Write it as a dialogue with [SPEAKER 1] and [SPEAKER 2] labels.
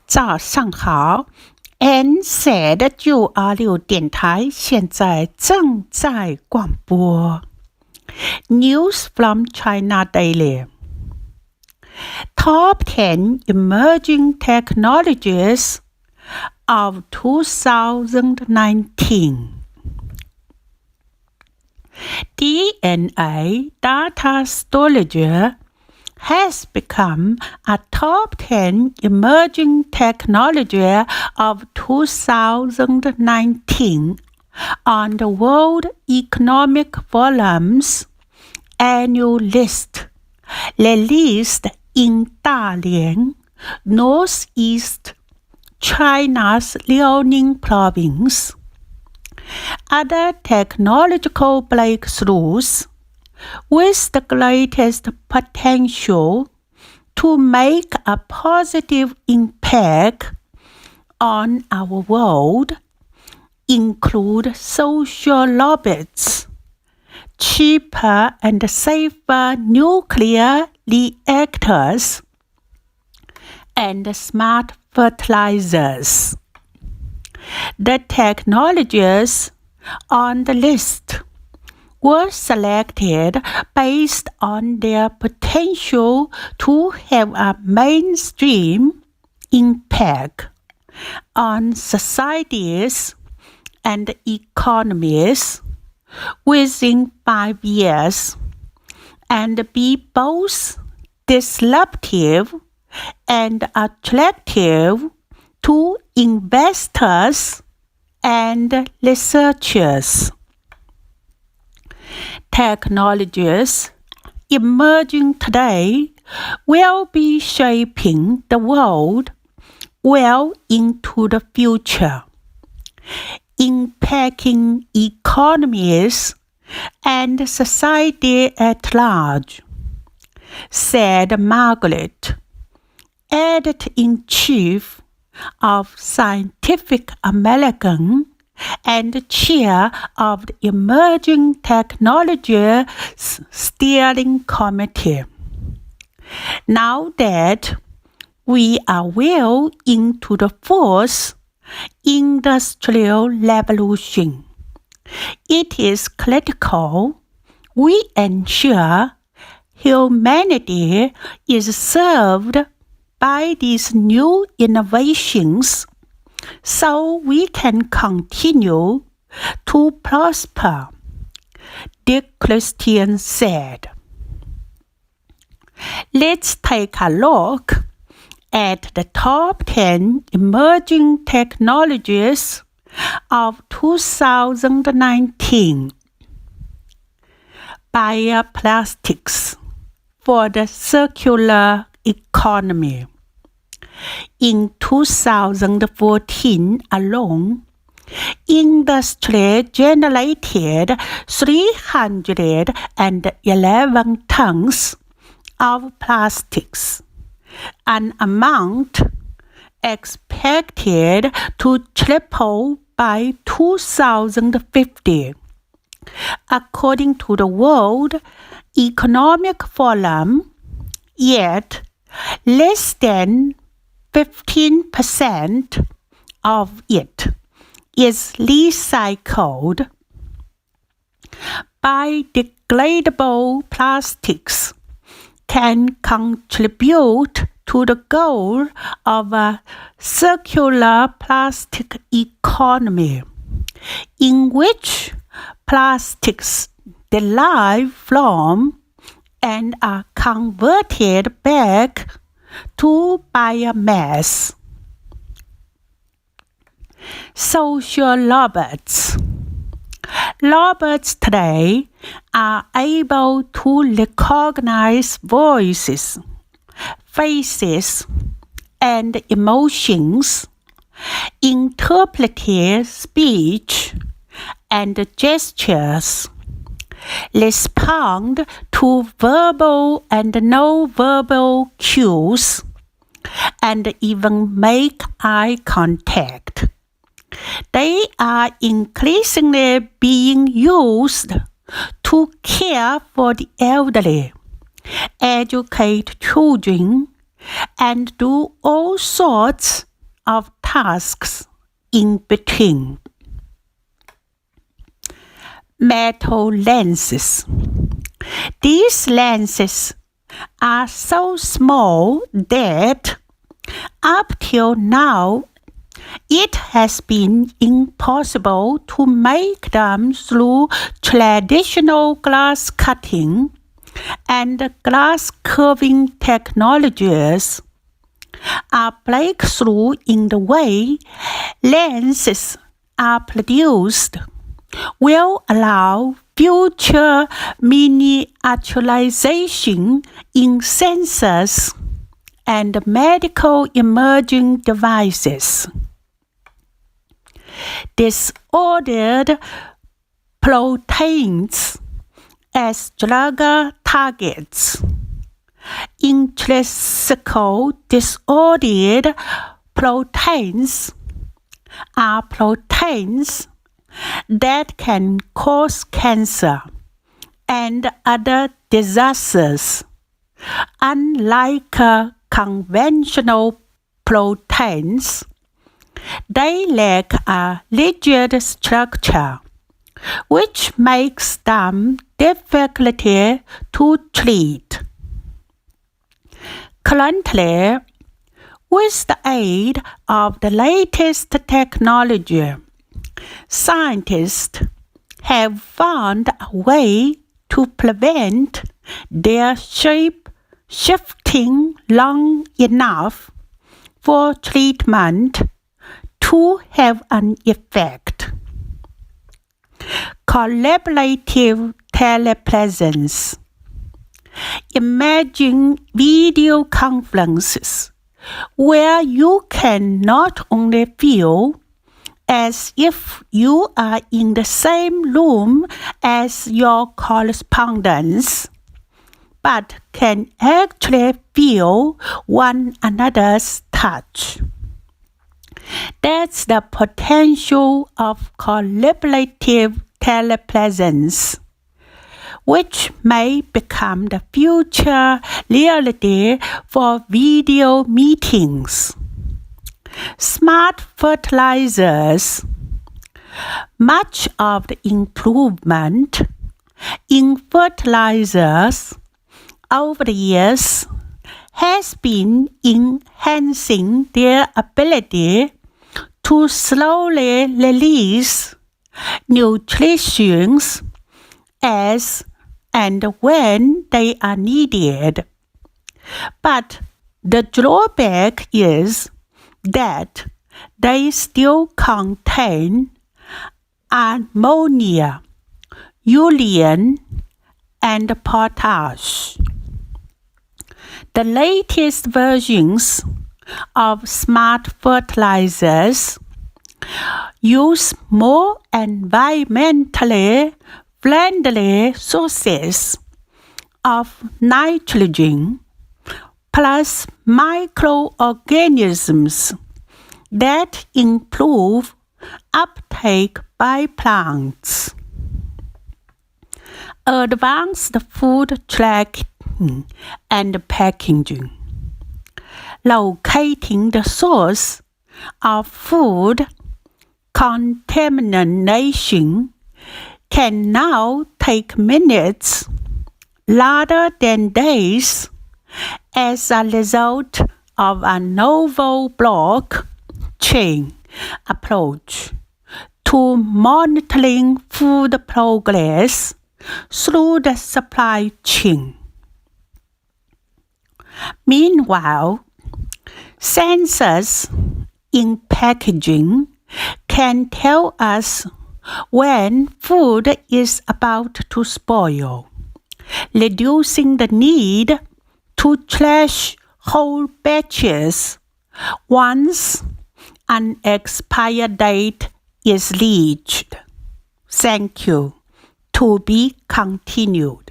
[SPEAKER 1] 早上好 ，N said 926电台现在正在广播。News from China Daily. Top 10 Emerging Technologies of 2019. DNA data storage has become a top 10 emerging technology of 2019 on the World Economic Forum's annual list, released in Dalian, Northeast China's Liaoning province. Other technological breakthroughs with the greatest potential to make a positive impact on our world include social robots, cheaper and safer nuclear reactors, and smart fertilizers. The technologies on the list were selected based on their potential to have a mainstream impact on societies and economies within 5 years and be both disruptive and attractive to investors and researchers. Technologies emerging today will be shaping the world well into the future, impacting economies and society at large, said Margaret, editor-in-chief of Scientific American and chair of the Emerging Technologies Steering Committee. Now that we are well into the fourth industrial revolution, it is critical we ensure humanity is served by these new innovations so we can continue to prosper, Dick Christian said. Let's take a look at the top 10 emerging technologies of 2019. Bioplastics for the circular economy. In 2014 alone, industry generated 311 tons of plastics, an amount expected to triple by 2050, according to the World Economic Forum, yet less than 15% of it is recycled. Biodegradable plastics can contribute to the goal of a circular plastic economy, in which plastics derived from and are converted back to biomass. Social robots. Robots today are able to recognize voices, faces, and emotions, interpret speech and gestures, respond to verbal and non-verbal cues, and even make eye contact. They are increasingly being used to care for the elderly, educate children, and do all sorts of tasks in between. Metal lenses. These lenses are so small that up till now it has been impossible to make them through traditional glass cutting and glass curving technologies. A breakthrough in the way lenses are produced will allow future miniaturization in sensors and medical imaging devices. Disordered proteins as drug targets. Intrinsical disordered proteins are proteins that can cause cancer and other disasters. Unlike conventional proteins, they lack a rigid structure, which makes them difficult to treat. Currently, with the aid of the latest technology, scientists have found a way to prevent their shape shifting long enough for treatment to have an effect. Collaborative telepresence. Imagine video conferences where you can not only feel as if you are in the same room as your correspondents, but can actually feel one another's touch. That's the potential of collaborative telepresence, which may become the future reality for video meetings. Smart fertilizers. Much of the improvement in fertilizers over the years has been enhancing their ability to slowly release nutrients as and when they are needed. But the drawback is that they still contain ammonia, urea, and potash. The latest versions of smart fertilizers use more environmentally friendly sources of nitrogen plus microorganisms that improve uptake by plants. Advanced food tracking and packaging. Locating the source of food contamination can now take minutes rather than days as a result of a novel blockchain approach to monitoring food progress through the supply chain. Meanwhile, sensors in packaging can tell us when food is about to spoil, reducing the need to trash whole batches once an expiry date is reached. Thank you. To be continued.